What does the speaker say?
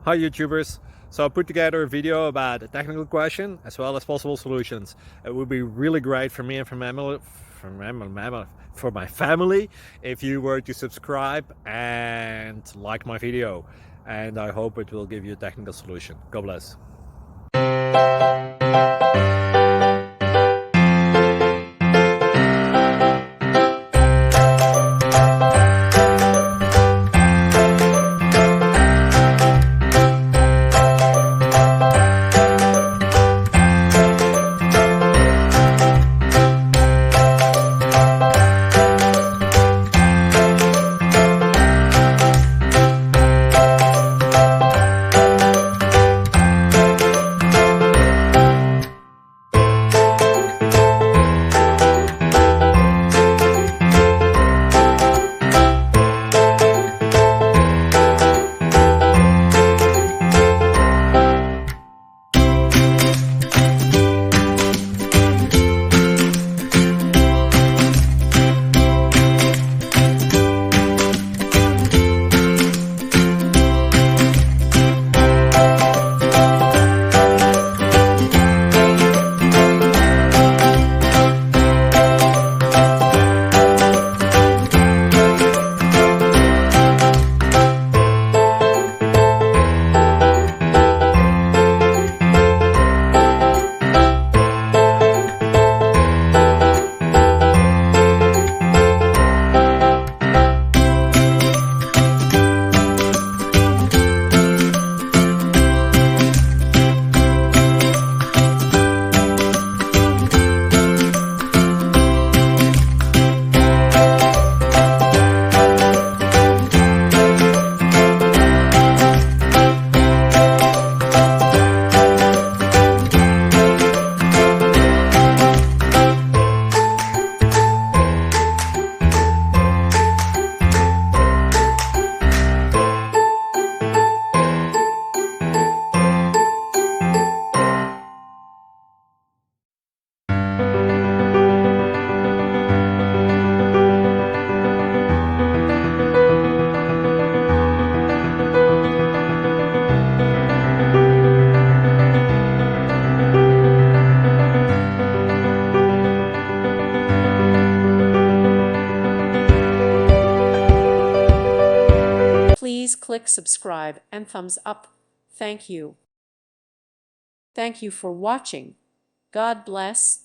Hi YouTubers! So I put together a video about a technical question as well as possible solutions. It would be really great for me and for my family if you were to subscribe and like my video. And I hope it will give you a technical solution. God bless. Please click subscribe and thumbs up. Thank you. Thank you for watching. God bless.